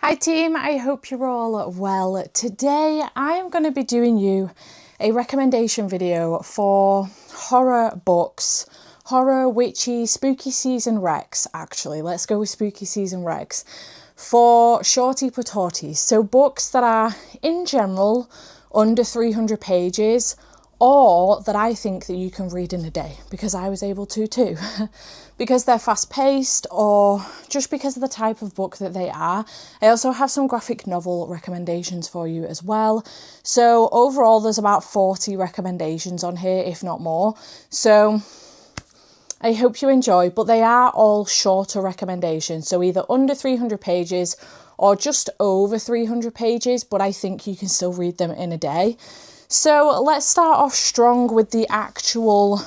Hi team, I hope you're all well. Today I'm going to be doing you a recommendation video for horror books. Horror, witchy, spooky season recs, actually. Let's go with spooky season recs. For shorty patooties, so books that are, in general, under 300 pages, or that I think that you can read in a day, because I was able to too. Because they're fast paced, or just because of the type of book that they are. I also have some graphic novel recommendations for you as well. So overall there's about 40 recommendations on here, if not more. So I hope you enjoy, but they are all shorter recommendations. So either under 300 pages or just over 300 pages, but I think you can still read them in a day. So let's start off strong with the actual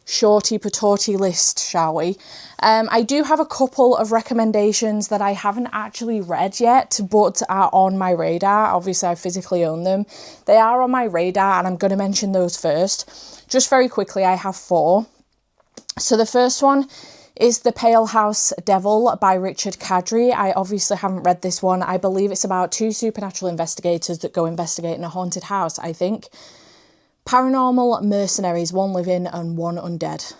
shorty patootie list, shall we? I do have a couple of recommendations that I haven't actually read yet, but are on my radar. Obviously, I physically own them. They are on my radar, and I'm going to mention those first. Just very quickly, I have 4. So the first one is The Pale House Devil by Richard Kadrey. I obviously haven't read this one. I believe it's about 2 supernatural investigators that go investigate in a haunted house, I think. Paranormal mercenaries, 1 living and 1 undead.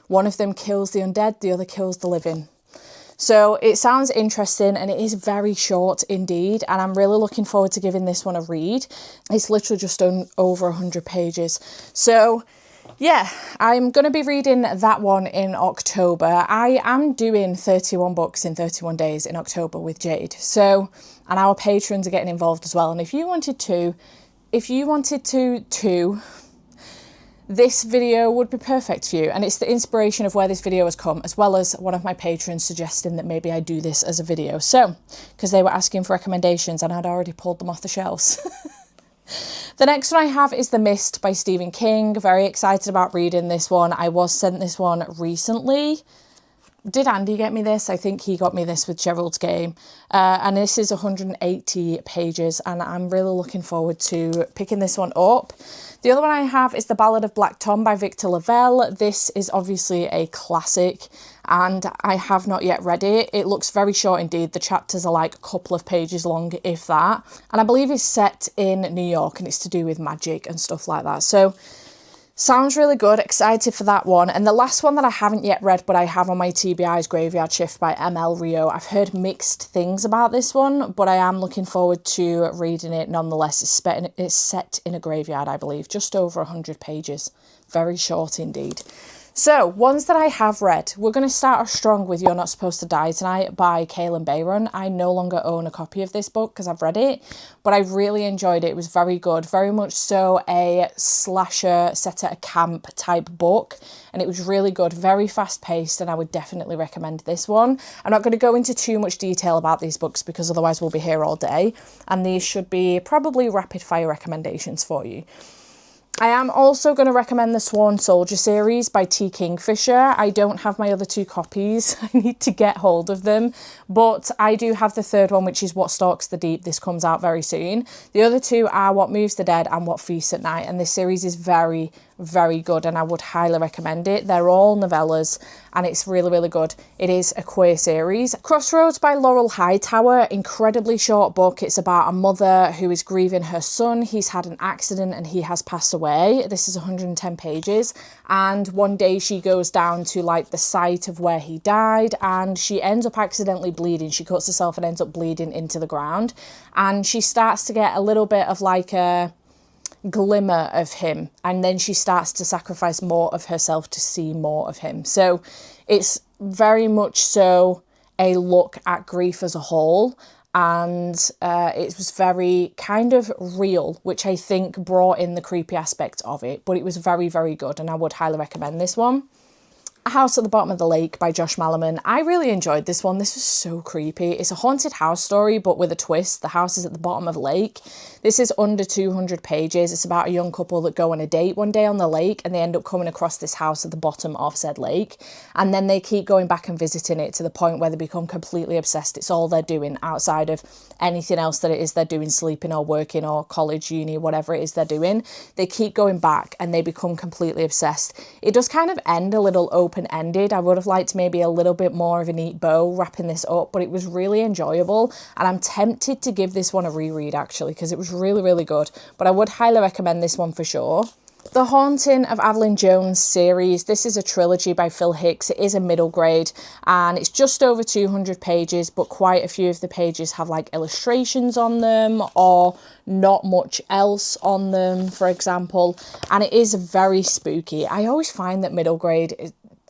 One of them kills the undead, the other kills the living. So it sounds interesting, and it is very short indeed, and I'm really looking forward to giving this one a read. It's literally just over 100 pages. So yeah, I'm going to be reading that one in October. I am doing 31 books in 31 days in October with Jade. So, and our patrons are getting involved as well. And if you wanted to, this video would be perfect for you. And it's the inspiration of where this video has come, as well as one of my patrons suggesting that maybe I do this as a video. So, because they were asking for recommendations and I'd already pulled them off the shelves. The next one I have is The Mist by Stephen King. Very excited about reading this one. I was sent this one recently. Did Andy get me this? I think he got me this with Gerald's Game. And this is 180 pages, and I'm really looking forward to picking this one up. The other one I have is The Ballad of Black Tom by Victor LaValle. This is obviously a classic, and I have not yet read it. It looks very short indeed. The chapters are like a couple of pages long, if that. And I believe it's set in New York, and it's to do with magic and stuff like that. So sounds really good. Excited for that one. And the last one that I haven't yet read, but I have on my TBR, is Graveyard Shift by ML Rio. I've heard mixed things about this one, but I am looking forward to reading it nonetheless. It's set in a graveyard, I believe. Just over 100 pages. Very short indeed. So, ones that I have read. We're going to start off strong with You're Not Supposed to Die Tonight by Kaylin Bayron. I no longer own a copy of this book because I've read it, but I really enjoyed it. It was very good. Very much so a slasher set at a camp type book, and it was really good. Very fast paced, and I would definitely recommend this one. I'm not going to go into too much detail about these books because otherwise we'll be here all day, and these should be probably rapid fire recommendations for you. I am also going to recommend the Sworn Soldier series by T. Kingfisher. I don't have my other 2 copies. I need to get hold of them. But I do have the 3rd one, which is What Stalks the Deep. This comes out very soon. The other 2 are What Moves the Dead and What Feasts at Night. And this series is very, very good, and I would highly recommend it. They're all novellas, and it's really, really good. It is a queer series. Crossroads by Laurel Hightower. Incredibly short book. It's about a mother who is grieving her son. He's had an accident and he has passed away. This is 110 pages, and one day she goes down to like the site of where he died, and she ends up accidentally bleeding. She cuts herself and ends up bleeding into the ground, and she starts to get a little bit of like a glimmer of him, and then she starts to sacrifice more of herself to see more of him. So it's very much so a look at grief as a whole, and it was very kind of real, which I think brought in the creepy aspect of it, but it was very, very good, and I would highly recommend this one. A House at the Bottom of the Lake by Josh Malerman. I really enjoyed this one. This was so creepy. It's a haunted house story, but with a twist. The house is at the bottom of a lake. This is under 200 pages. It's about a young couple that go on a date one day on the lake, and they end up coming across this house at the bottom of said lake. And then they keep going back and visiting it to the point where they become completely obsessed. It's all they're doing outside of anything else that it is they're doing, sleeping or working or college, uni, whatever it is they're doing. They keep going back and they become completely obsessed. It does kind of end a little open open-ended. I would have liked maybe a little bit more of a neat bow wrapping this up, but it was really enjoyable. And I'm tempted to give this one a reread actually, because it was really, really good. But I would highly recommend this one for sure. The Haunting of Adeline Jones series. This is a trilogy by Phil Hicks. It is a middle grade and it's just over 200 pages, but quite a few of the pages have like illustrations on them or not much else on them, for example. And it is very spooky. I always find that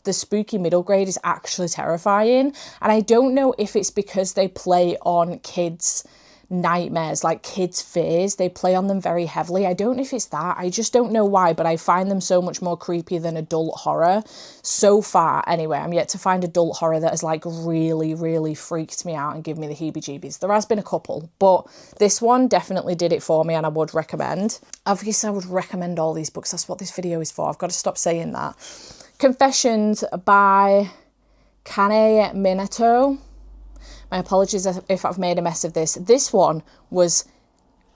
the spooky middle grade is actually terrifying. And I don't know if it's because they play on kids' nightmares, like kids' fears. They play on them very heavily. I don't know if it's that. I just don't know why, but I find them so much more creepy than adult horror. So far, anyway, I'm yet to find adult horror that has like really, really freaked me out and given me the heebie-jeebies. There has been a couple, but this one definitely did it for me and I would recommend. Obviously, I would recommend all these books. That's what this video is for. I've got to stop saying that. Confessions by Kane Minato. My apologies if I've made a mess of this. This one was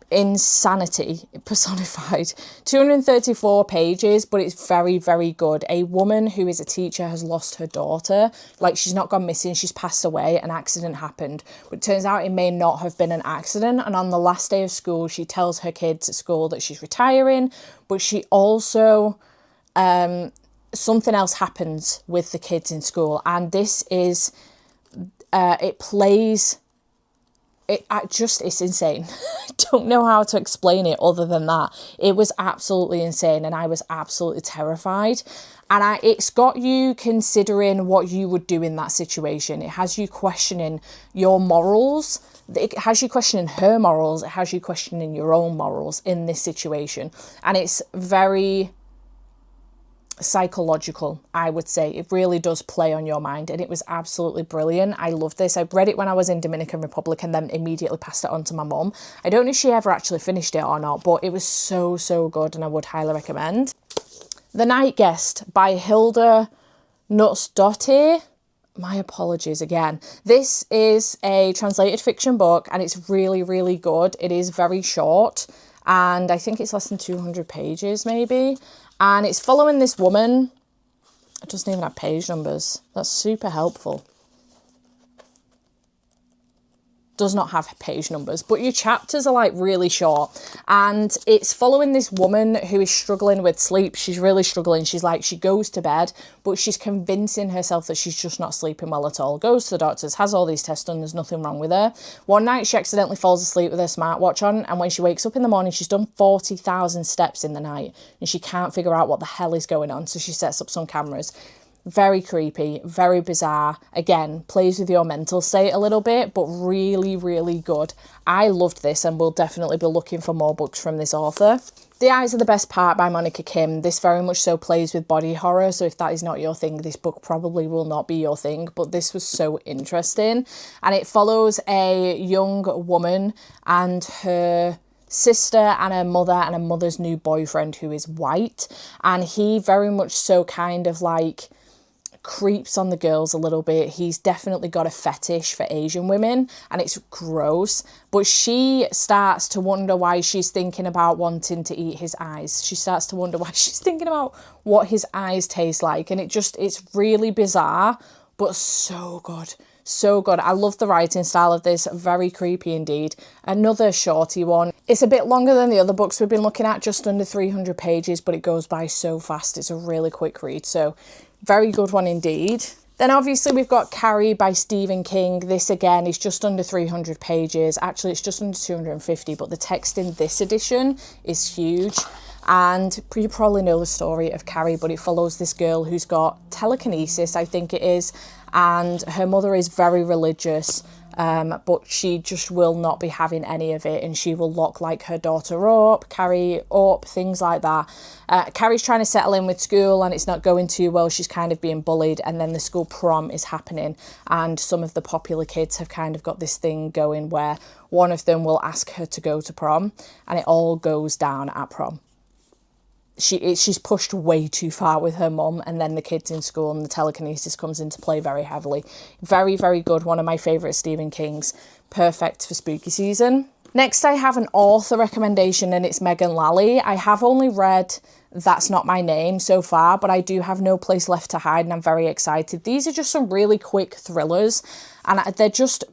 insanity personified. 234 pages, but it's very, very good. A woman who is a teacher has lost her daughter. Like, she's not gone missing, she's passed away. An accident happened. But it turns out it may not have been an accident. And on the last day of school, she tells her kids at school that she's retiring, but she also... something else happens with the kids in school. And this is... it's insane. I don't know how to explain it other than that. It was absolutely insane and I was absolutely terrified. And it's got you considering what you would do in that situation. It has you questioning your morals. It has you questioning her morals. It has you questioning your own morals in this situation. And it's very... psychological, I would say. It really does play on your mind and it was absolutely brilliant. I loved this. I read it when I was in Dominican Republic and then immediately passed it on to my mum. I don't know if she ever actually finished it or not, but it was so, so good and I would highly recommend. The Night Guest by Hilda Knutsdottir. My apologies again. This is a translated fiction book and it's really, really good. It is very short and I think it's less than 200 pages maybe. And it's following this woman. It doesn't even have page numbers. That's super helpful. Does not have page numbers, but your chapters are like really short. And it's following this woman who is struggling with sleep. She's really struggling. She's like, she goes to bed, but she's convincing herself that she's just not sleeping well at all. Goes to the doctors, has all these tests done, there's nothing wrong with her. One night she accidentally falls asleep with her smartwatch on, and when she wakes up in the morning, she's done 40,000 steps in the night, and she can't figure out what the hell is going on, so she sets up some cameras. Very creepy, very bizarre. Again, plays with your mental state a little bit, but really, really good. I loved this and will definitely be looking for more books from this author. The Eyes Are the Best Part by Monica Kim. This very much so plays with body horror, so if that is not your thing, this book probably will not be your thing, but this was so interesting. And it follows a young woman and her sister and her mother's new boyfriend who is white, and he very much so kind of like creeps on the girls a little bit. He's definitely got a fetish for Asian women and it's gross, but she starts to wonder why she's thinking about wanting to eat his eyes. She starts to wonder why she's thinking about what his eyes taste like, and it's really bizarre, but so good. So good. I love the writing style of this. Very creepy indeed. Another shorty one. It's a bit longer than the other books we've been looking at, just under 300 pages, but it goes by so fast. It's a really quick read. So very good one indeed. Then obviously we've got Carrie by Stephen King. This again is just under 300 pages. Actually, it's just under 250, but the text in this edition is huge. And you probably know the story of Carrie, but it follows this girl who's got telekinesis, I think it is, and her mother is very religious, but she just will not be having any of it, and she will lock like her daughter up, Carrie up, things like that. Carrie's trying to settle in with school and it's not going too well. She's kind of being bullied, and then the school prom is happening, and some of the popular kids have kind of got this thing going where one of them will ask her to go to prom, and it all goes down at prom. She's pushed way too far with her mum, and then the kids in school, and the telekinesis comes into play very heavily. Very, very good. One of my favourite Stephen King's. Perfect for spooky season. Next, I have an author recommendation, and it's Megan Lally. I have only read That's Not My Name so far, but I do have No Place Left to Hide, and I'm very excited. These are just some really quick thrillers, and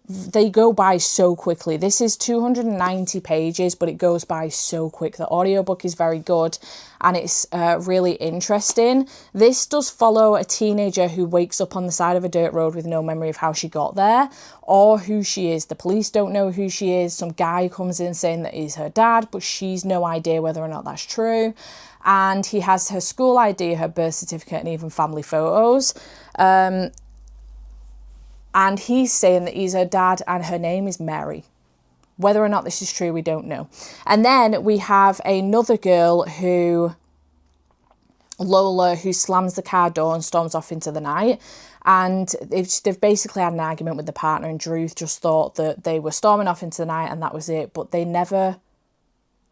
they go by so quickly. This is 290 pages, but it goes by so quick. The audiobook is very good, and it's really interesting. This does follow a teenager who wakes up on the side of a dirt road with no memory of how she got there or who she is. The police don't know who she is. Some guy comes in saying that he's her dad, but she's no idea whether or not that's true. And he has her school ID, her birth certificate, and even family photos. And he's saying that he's her dad and her name is Mary. Whether or not this is true, we don't know. And then we have another girl Lola, who slams the car door and storms off into the night. And they've basically had an argument with the partner, and Drew just thought that they were storming off into the night and that was it. But they never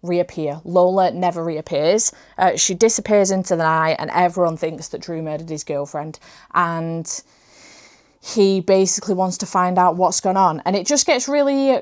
reappear. Lola never reappears. She disappears into the night, and everyone thinks that Drew murdered his girlfriend, and he basically wants to find out what's gone on. And it just gets really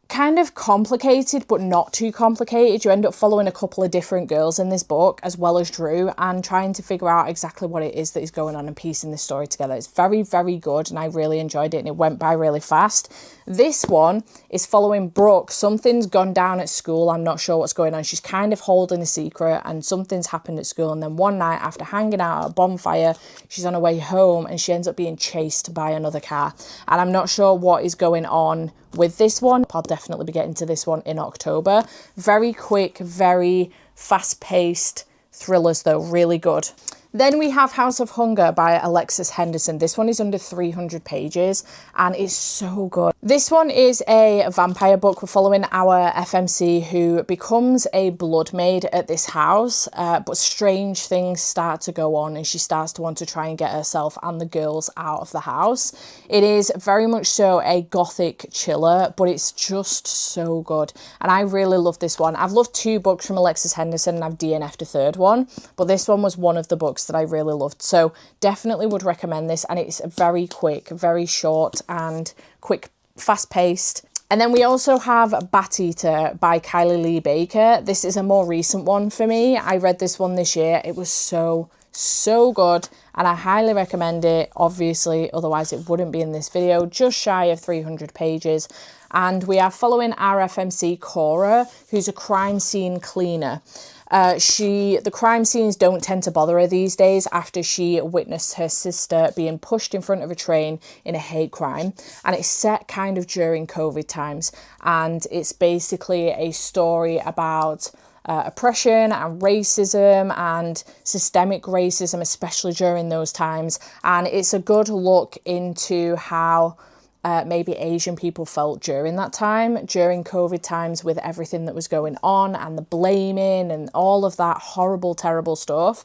kind of complicated, but not too complicated. You end up following a couple of different girls in this book, as well as Drew, and trying to figure out exactly what it is that is going on and piecing this story together. It's very, very good, and I really enjoyed it, and it went by really fast. This one is following Brooke. Something's gone down at school. I'm not sure what's going on. She's kind of holding a secret, and something's happened at school. And then one night, after hanging out at a bonfire, she's on her way home, and she ends up being chased by another car. And I'm not sure what is going on with this one. I'll definitely be getting to this one in October. Very quick, very fast-paced thrillers though, really good. Then we have House of Hunger by Alexis Henderson. This one is under 300 pages and it's so good. This one is a vampire book. We're following our FMC who becomes a blood maid at this house, but strange things start to go on and she starts to want to try and get herself and the girls out of the house. It is very much so a gothic chiller, but it's just so good. And I really love this one. I've loved 2 books from Alexis Henderson and I've DNF'd a 3rd one, but this one was one of the books that I really loved. So definitely would recommend this, and it's very quick, very short and quick, fast-paced. And then we also have Bat Eater by Kylie Lee Baker. This is a more recent one for me. I read this one this year. It was so good and I highly recommend it. Obviously, otherwise it wouldn't be in this video. Just shy of 300 pages. And we are following our FMC Cora, who's a crime scene cleaner. The crime scenes don't tend to bother her these days after she witnessed her sister being pushed in front of a train in a hate crime. And it's set kind of during COVID times. And it's basically a story about oppression and racism and systemic racism, especially during those times. And it's a good look into how maybe Asian people felt during that time, during COVID times, with everything that was going on and the blaming and all of that horrible, terrible stuff.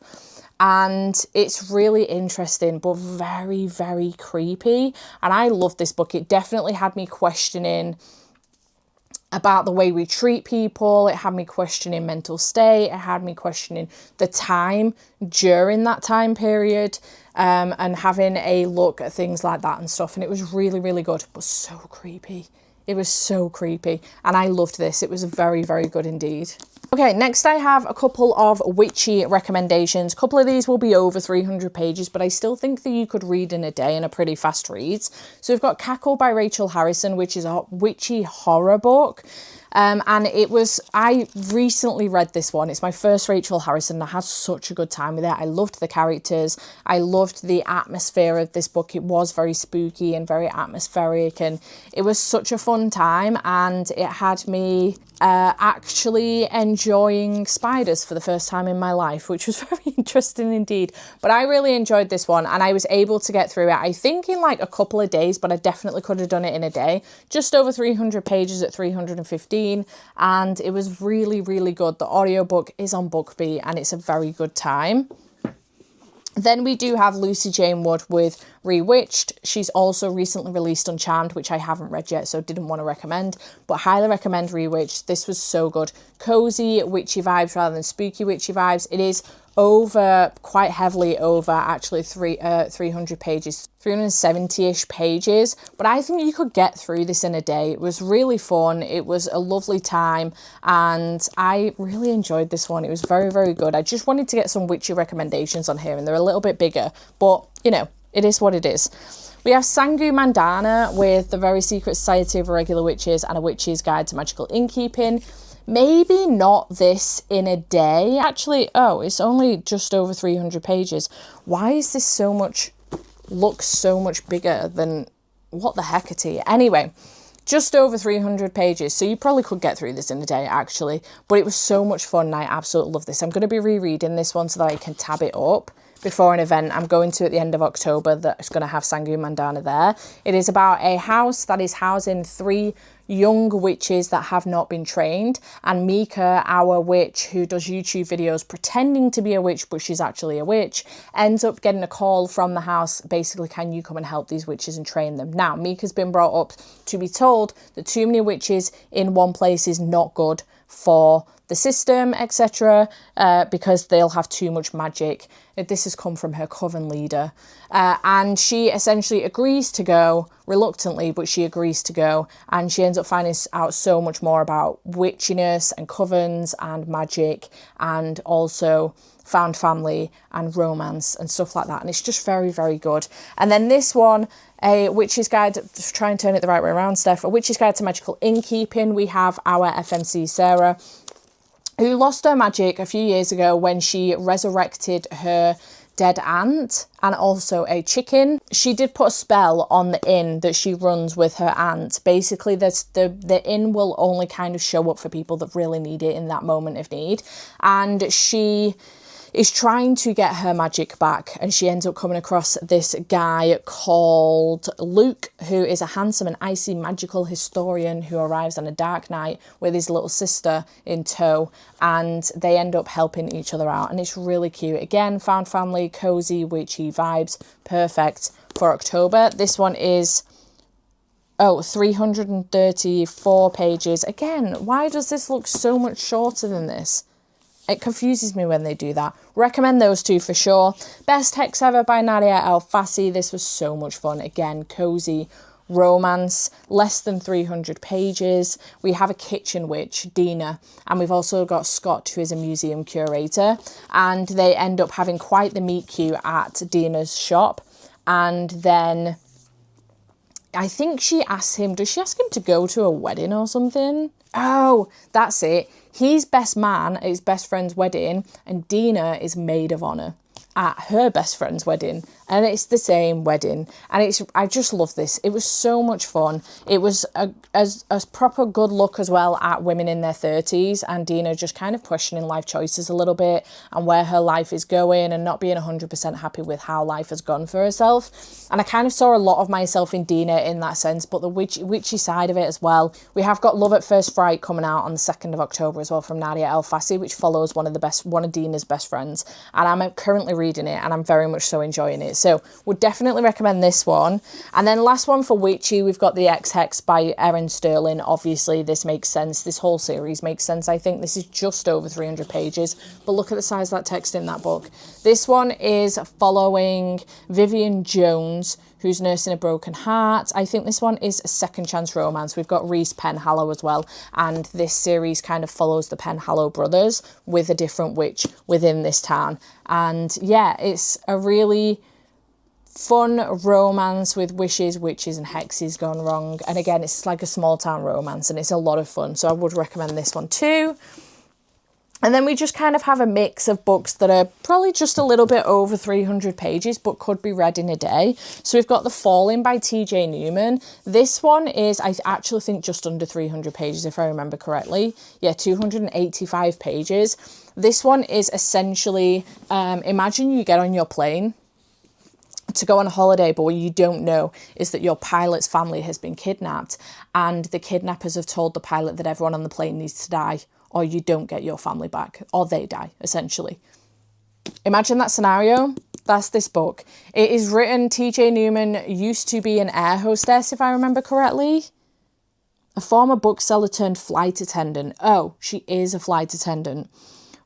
And it's really interesting, but very, very creepy. And I love this book. It definitely had me questioning about the way we treat people. It had me questioning mental state. It had me questioning the time during that time period, and having a look at things like that and stuff. And it was really, really good, but so creepy. It was so creepy. And I loved this. It was very, very good indeed. Okay, next I have a couple of witchy recommendations. A couple of these will be over 300 pages, but I still think that you could read in a day and a pretty fast reads. So we've got Cackle by Rachel Harrison, which is a witchy horror book. And I recently read this one. It's my first Rachel Harrison and I had such a good time with it. I loved the characters. I loved the atmosphere of this book. It was very spooky and very atmospheric and it was such a fun time, and it had me actually enjoying spiders for the first time in my life, which was very interesting indeed. But I really enjoyed this one and I was able to get through it, I think in like a couple of days, but I definitely could have done it in a day. Just over 300 pages at 315, and it was really, really good. The audiobook is on BookBeat and it's a very good time. Then we do have Lucy Jane Wood with Rewitched. She's also recently released Uncharmed, which I haven't read yet, so didn't want to recommend, but highly recommend Rewitched. This was so good. Cozy witchy vibes rather than spooky witchy vibes. It is quite heavily over actually 300 pages, 370-ish pages, but I think you could get through this in a day. It was really fun. It was a lovely time, and I really enjoyed this one. It was very, very good. I just wanted to get some witchy recommendations on here, and they're a little bit bigger, but you know, it is what it is. We have Sangu Mandana with The Very Secret Society of Irregular Witches and A Witch's Guide to Magical Innkeeping. Maybe not this in a day. Actually, oh, it's only just over 300 pages. Why is this so much, looks so much bigger than, what the heckity? Anyway, just over 300 pages. So you probably could get through this in a day, actually. But it was so much fun, and I absolutely love this. I'm going to be rereading this one so that I can tab it up before an event I'm going to at the end of October that's going to have Sangu Mandana there. It is about a house that is housing 3 young witches that have not been trained, and Mika, our witch who does YouTube videos pretending to be a witch but she's actually a witch, ends up getting a call from the house, basically, can you come and help these witches and train them? Now, Mika's been brought up to be told that too many witches in one place is not good for the system, etc., because they'll have too much magic. This has come from her coven leader, and she essentially agrees to go, reluctantly, but she agrees to go, and she ends up finding out so much more about witchiness and covens and magic, and also found family and romance and stuff like that, and it's just very, very good. And then this one, A Witch's Guide, try and turn it the right way around, Steph, A Witch's Guide to Magical Innkeeping. We have our FMC Sarah, who lost her magic a few years ago when she resurrected her dead aunt and also a chicken. She did put a spell on the inn that she runs with her aunt. Basically, the inn will only kind of show up for people that really need it in that moment of need. And she is trying to get her magic back, and she ends up coming across this guy called Luke, who is a handsome and icy magical historian who arrives on a dark night with his little sister in tow, and they end up helping each other out, and it's really cute. Again, found family, cozy, witchy vibes, perfect for October. This one is 334 pages. Again, why does this look so much shorter than this? It confuses me when they do that. Recommend those two for sure. Best Hex Ever by Nadia El Fassi. This was so much fun. Again, cozy romance, less than 300 pages. We have a kitchen witch, Dina, and we've also got Scott, who is a museum curator, and they end up having quite the meet cute at Dina's shop. And then I think she asks him, does she ask him to go to a wedding or something? Oh, that's it. He's best man at his best friend's wedding, and Dina is maid of honour at her best friend's wedding, and it's the same wedding, and I just love this. It was so much fun. It was a proper good look as well at women in their 30s, and Dina just kind of questioning life choices a little bit and where her life is going, and not being 100% happy with how life has gone for herself. And I kind of saw a lot of myself in Dina in that sense, but the witchy side of it as well. We have got Love at First Fright coming out on the 2nd of October as well from Nadia El Fassi, which follows one of Dina's best friends, and I'm currently reading it, and I'm very much so enjoying it. So would definitely recommend this one. And then last one for witchy, we've got The X-Hex by Erin Sterling. Obviously, this makes sense. This whole series makes sense. I think this is just over 300 pages, but look at the size of that text in that book. This one is following Vivian Jones, who's nursing a broken heart. I think this one is a second chance romance. We've got Reese Penhallow as well, and this series kind of follows the Penhallow brothers with a different witch within this town. And yeah, it's a really fun romance with wishes, witches and hexes gone wrong. And again, it's like a small town romance, and it's a lot of fun, so I would recommend this one too. And then we just kind of have a mix of books that are probably just a little bit over 300 pages, but could be read in a day. So we've got The Falling by TJ Newman. This one is, I actually think, just under 300 pages, if I remember correctly. Yeah, 285 pages. This one is essentially, imagine you get on your plane to go on a holiday, but what you don't know is that your pilot's family has been kidnapped, and the kidnappers have told the pilot that everyone on the plane needs to die, or you don't get your family back, or they die, essentially. Imagine that scenario. That's this book. It is written, TJ Newman used to be an air hostess, if I remember correctly. A former bookseller turned flight attendant. Oh, she is a flight attendant.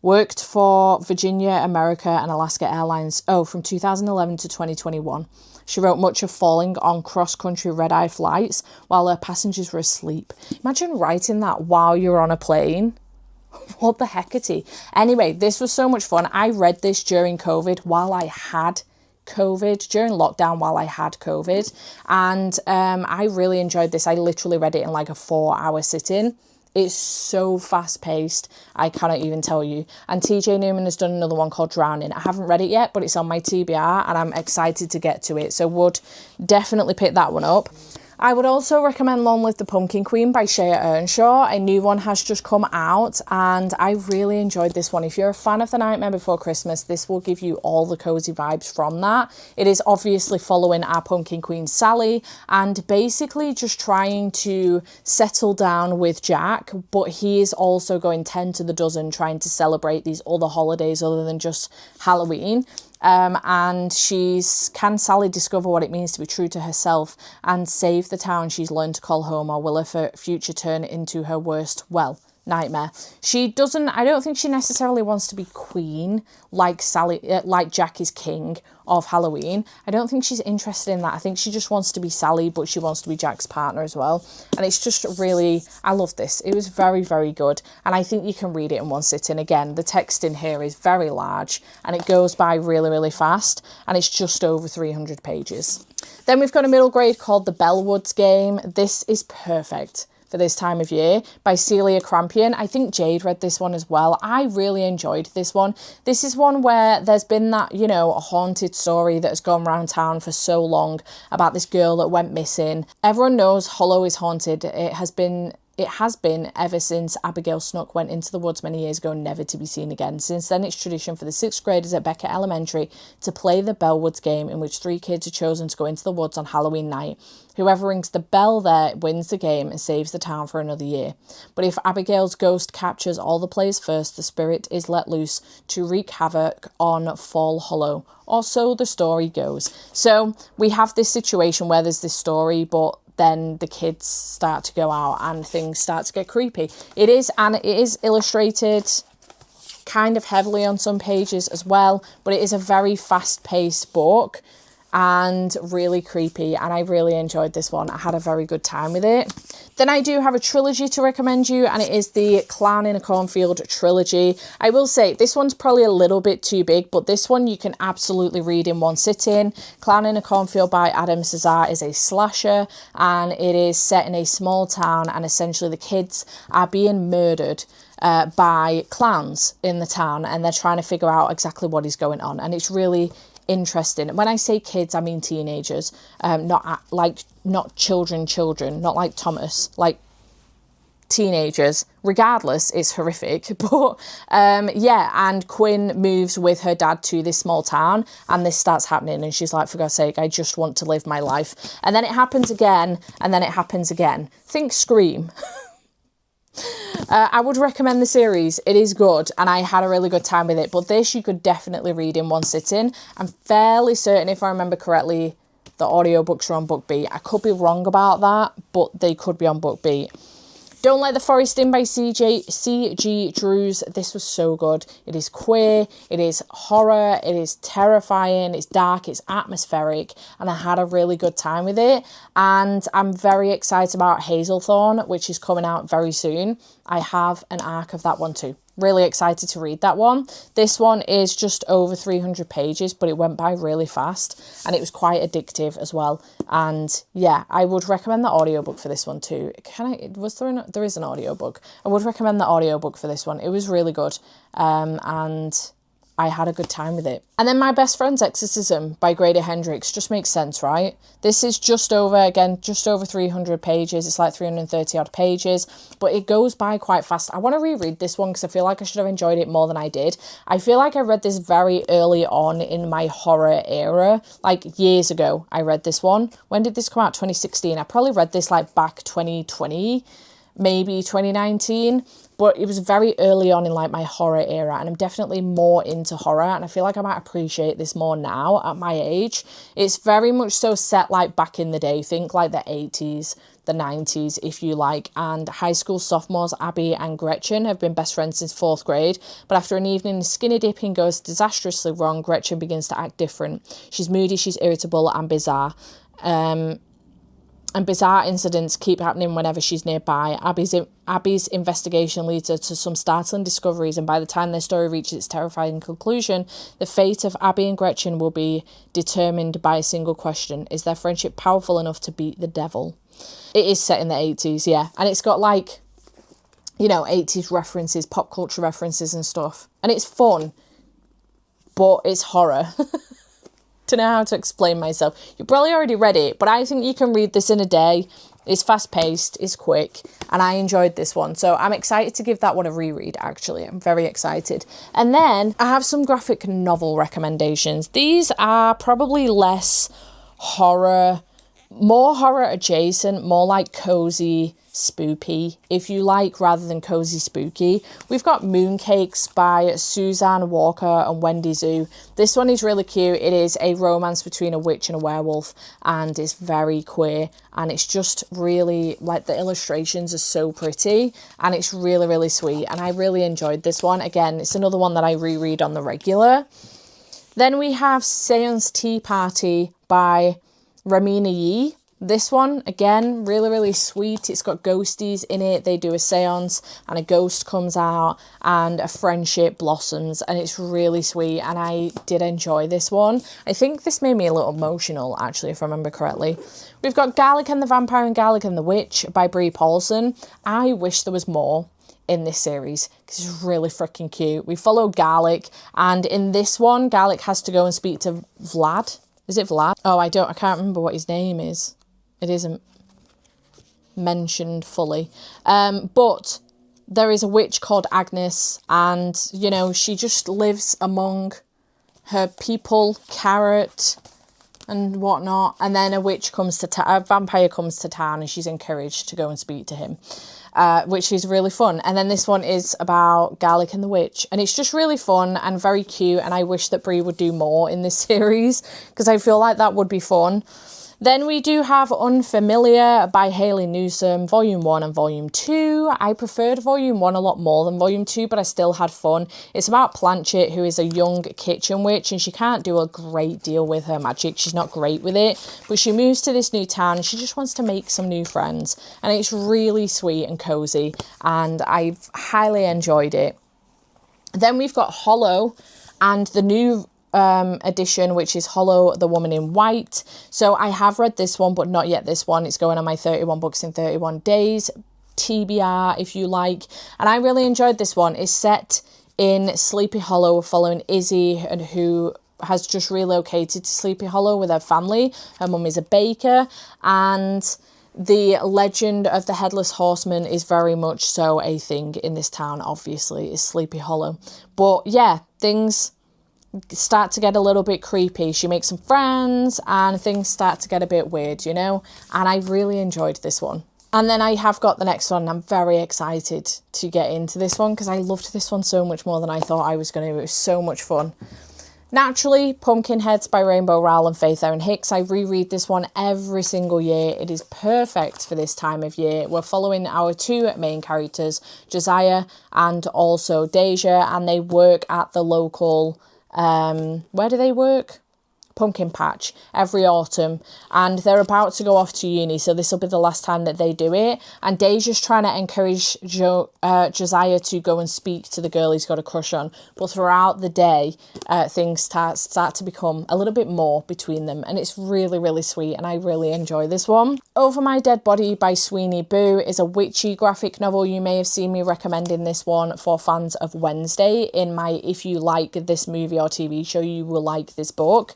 Worked for Virginia, America and Alaska Airlines, from 2011 to 2021. She wrote much of falling on cross-country red-eye flights while her passengers were asleep. Imagine writing that while you're on a plane. What the heckity? Anyway, this was so much fun. I read this during COVID while I had COVID, during lockdown while I had COVID. And I really enjoyed this. I literally read it in like a 4-hour sitting. It's so fast-paced, I cannot even tell you. And TJ Newman has done another one called Drowning. I haven't read it yet, but it's on my TBR, and I'm excited to get to it. So would definitely pick that one up. I would also recommend Long Live the Pumpkin Queen by Shea Earnshaw. A new one has just come out and I really enjoyed this one. If you're a fan of The Nightmare Before Christmas, this will give you all the cozy vibes from that. It is obviously following our Pumpkin Queen Sally and basically just trying to settle down with Jack, but he is also going 10 to the dozen trying to celebrate these other holidays other than just Halloween. And can Sally discover what it means to be true to herself and save the town she's learned to call home, or will her future turn into her worst, nightmare? I don't think she necessarily wants to be queen like like Jack is king of Halloween. I don't think she's interested in that. I think she just wants to be Sally, but she wants to be Jack's partner as well. And it's just really, I love this. It was very, very good. And I think you can read it in one sitting. Again, the text in here is very large and it goes by really, really fast. And it's just over 300 pages. Then we've got a middle grade called The Bellwoods Game. This is perfect for this time of year by Celia Crampion. I think Jade read this one as well. I really enjoyed this one. This is one where there's been that, a haunted story that has gone around town for so long about this girl that went missing. Everyone knows Hollow is haunted. It has been ever since Abigail Snook went into the woods many years ago, never to be seen again. Since then, it's tradition for the 6th graders at Beckett Elementary to play the Bellwoods game, in which 3 kids are chosen to go into the woods on Halloween night. Whoever rings the bell there wins the game and saves the town for another year. But if Abigail's ghost captures all the players first, the spirit is let loose to wreak havoc on Fall Hollow. Or so the story goes. So we have this situation where there's this story, but then the kids start to go out and things start to get creepy. It is illustrated kind of heavily on some pages as well, but it is a very fast-paced book and really creepy, and I really enjoyed this one. I had a very good time with it. Then I do have a trilogy to recommend you, and it is the Clown in a Cornfield trilogy. I will say this one's probably a little bit too big, but this one you can absolutely read in one sitting. Clown in a Cornfield by Adam Cesar is a slasher, and it is set in a small town, and essentially the kids are being murdered by clowns in the town, and they're trying to figure out exactly what is going on, and it's really interesting. When I say kids, I mean teenagers, not children, not like Thomas, like teenagers. Regardless, it's horrific. But and Quinn moves with her dad to this small town, and this starts happening, and she's like, for God's sake, I just want to live my life. And then it happens again, and then it happens again. Think Scream. I would recommend the series. It is good, and I had a really good time with it. But this you could definitely read in one sitting. I'm fairly certain, if I remember correctly, the audiobooks are on BookBeat. I could be wrong about that, but they could be on BookBeat. Don't Let the Forest In by C.G. Drews. This was so good. It is queer, it is horror, it is terrifying, it's dark, it's atmospheric, and I had a really good time with it. And I'm very excited about Hazelthorn, which is coming out very soon. I have an arc of that one too. Really excited to read that one. This one is just over 300 pages, but it went by really fast and it was quite addictive as well. And yeah, I would recommend the audiobook for this one too. There is an audiobook. I would recommend the audiobook for this one. It was really good. And I had a good time with it. And then My Best Friend's Exorcism by Grady Hendrix. Just makes sense, right? This is just over 300 pages. It's like 330 odd pages, but it goes by quite fast. I want to reread this one because I feel like I should have enjoyed it more than I did. I feel like I read this very early on in my horror era, like years ago. I read this one. When did this come out? 2016. I probably read this like back 2020, maybe 2019. but it was very early on in like my horror era, and I'm definitely more into horror, and I feel like I might appreciate this more now at my age. It's very much so set like back in the day, think like the 80s, the 90s, if you like, and high school sophomores Abby and Gretchen have been best friends since 4th grade, but after an evening of skinny dipping goes disastrously wrong, Gretchen begins to act different. She's moody, she's irritable and bizarre. And bizarre incidents keep happening whenever she's nearby. Abby's investigation leads her to some startling discoveries, and by the time their story reaches its terrifying conclusion, the fate of Abby and Gretchen will be determined by a single question. Is their friendship powerful enough to beat the devil? It is set in the 80s, yeah. And it's got like, you know, 80s references, pop culture references and stuff. And it's fun, but it's horror. Don't know how to explain myself. You probably already read it, but I think you can read this in a day. It's fast-paced, it's quick, and I enjoyed this one. So I'm excited to give that one a reread, actually. I'm very excited. And then I have some graphic novel recommendations. These are probably less horror, more horror adjacent, more like cozy, spoopy, if you like, rather than cozy spooky. We've got Mooncakes by Suzanne Walker and Wendy Zhu. This one is really cute. It is a romance between a witch and a werewolf, and it's very queer, and it's just really, like, the illustrations are so pretty, and it's really, really sweet, and I really enjoyed this one. Again, it's another one that I reread on the regular. Then we have Seance Tea Party by Ramina Yi. This one, again, really, really sweet. It's got ghosties in it. They do a seance and a ghost comes out and a friendship blossoms, and it's really sweet, and I did enjoy this one. I think this made me a little emotional, actually, if I remember correctly. We've got Garlic and the Vampire and Garlic and the Witch by Brie Paulson. I wish there was more in this series because it's really freaking cute. We follow Garlic, and in this one, Garlic has to go and speak to Vlad. Is it Vlad? Oh, I can't remember what his name is. It isn't mentioned fully. But there is a witch called Agnes, and, you know, she just lives among her people, Carrot and whatnot. And then a vampire comes to town, and she's encouraged to go and speak to him, which is really fun. And then this one is about Garlic and the Witch, and it's just really fun and very cute, and I wish that Brie would do more in this series because I feel like that would be fun. Then we do have Unfamiliar by Hayley Newsome, Volume 1 and Volume 2. I preferred Volume 1 a lot more than Volume 2, but I still had fun. It's about Planchet, who is a young kitchen witch, and she can't do a great deal with her magic. She's not great with it, but she moves to this new town, and she just wants to make some new friends. And it's really sweet and cozy, and I've highly enjoyed it. Then we've got Hollow, and the new edition, which is Hollow, the Woman in White. So I have read this one, but not yet this one. It's going on my 31 books in 31 days, TBR, if you like. And I really enjoyed this one. It's set in Sleepy Hollow, following Izzy, and who has just relocated to Sleepy Hollow with her family. Her mum is a baker, and the legend of the Headless Horseman is very much so a thing in this town, obviously, is Sleepy Hollow. But yeah, things start to get a little bit creepy. She makes some friends and things start to get a bit weird, you know, and I really enjoyed this one. And then I have got the next one. I'm very excited to get into this one because I loved this one so much more than I thought I was going to. It was so much fun. Naturally, Pumpkinheads by Rainbow Rowell and Faith Erin Hicks. I reread this one every single year. It is perfect for this time of year. We're following our two main characters, Josiah and also Deja, and they work at the local where do they work? Pumpkin patch every autumn, and they're about to go off to uni, so this will be the last time that they do it. And Deja's trying to encourage Josiah to go and speak to the girl he's got a crush on, but throughout the day things start to become a little bit more between them, and it's really, really sweet, and I really enjoy this one. Over My Dead Body by Sweeney Boo is a witchy graphic novel. You may have seen me recommending this one for fans of Wednesday in my If You Like This Movie or TV Show, You Will Like This Book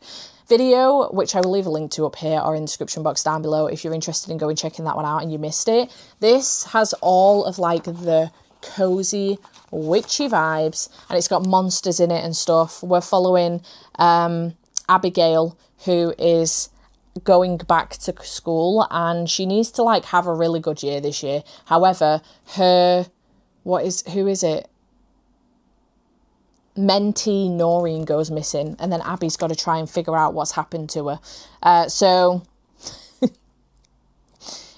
video, which I will leave a link to up here or in the description box down below if you're interested in going checking that one out and you missed it. This has all of like the cozy witchy vibes, and it's got monsters in it and stuff. We're following Abigail, who is going back to school, and she needs to like have a really good year this year. However, her who is it? Mentee Noreen goes missing, and then Abby's got to try and figure out what's happened to her. So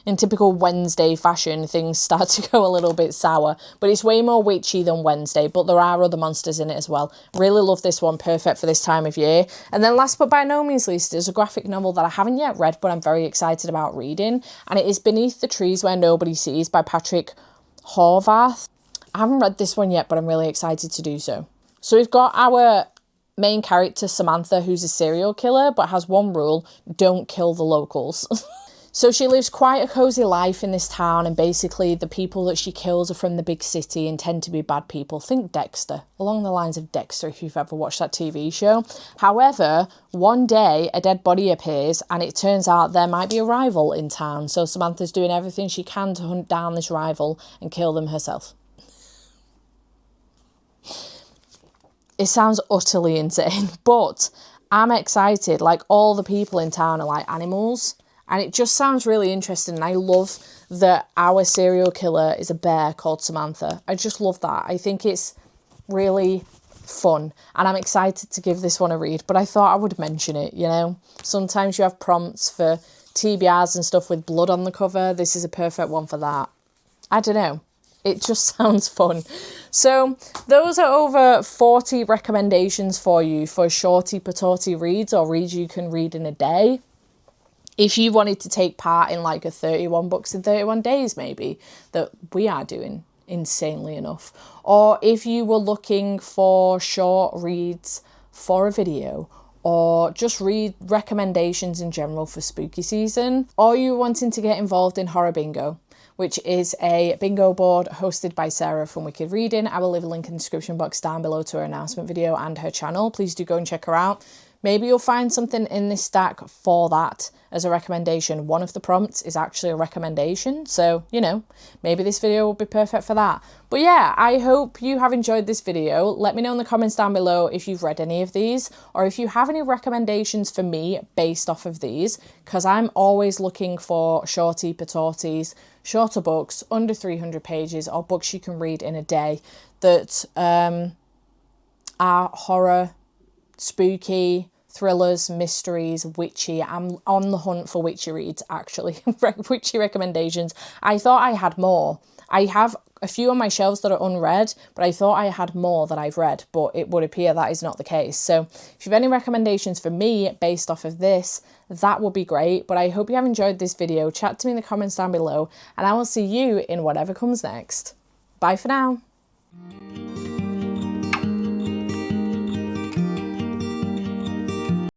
in typical Wednesday fashion, things start to go a little bit sour, but it's way more witchy than Wednesday, but there are other monsters in it as well. Really love this one, perfect for this time of year. And then last but by no means least is a graphic novel that I haven't yet read, but I'm very excited about reading, and it is Beneath the Trees Where Nobody Sees by Patrick Horvath. I haven't read this one yet, but I'm really excited to do so. So we've got our main character, Samantha, who's a serial killer, but has one rule: don't kill the locals. So she lives quite a cozy life in this town, and basically the people that she kills are from the big city and tend to be bad people. Think Dexter, along the lines of Dexter, if you've ever watched that TV show. However, one day a dead body appears, and it turns out there might be a rival in town. So Samantha's doing everything she can to hunt down this rival and kill them herself. It sounds utterly insane, but I'm excited. Like, all the people in town are like animals, and it just sounds really interesting. And I love that our serial killer is a bear called Samantha. I just love that. I think it's really fun, and I'm excited to give this one a read, but I thought I would mention it, you know. Sometimes you have prompts for TBRs and stuff with blood on the cover. This is a perfect one for that. I don't know. It just sounds fun. So those are over 40 recommendations for you for shorty patooty reads, or reads you can read in a day. If you wanted to take part in like a 31 books in 31 days, maybe, that we are doing, insanely enough. Or if you were looking for short reads for a video, or just read recommendations in general for spooky season, or you wanting to get involved in Horror Bingo, which is a bingo board hosted by Sarah from Wicked Reading. I will leave a link in the description box down below to her announcement video and her channel. Please do go and check her out. Maybe you'll find something in this stack for that as a recommendation. One of the prompts is actually a recommendation, so, you know, maybe this video will be perfect for that. But yeah, I hope you have enjoyed this video. Let me know in the comments down below if you've read any of these, or if you have any recommendations for me based off of these, because I'm always looking for shorty patooties, shorter books, under 300 pages, or books you can read in a day that are horror, spooky, thrillers, mysteries, witchy. I'm on the hunt for witchy reads, actually. Witchy recommendations. I thought I had more. I have a few on my shelves that are unread, but I thought I had more that I've read, but it would appear that is not the case. So if you have any recommendations for me based off of this, that would be great. But I hope you have enjoyed this video. Chat to me in the comments down below, and I will see you in whatever comes next. Bye for now.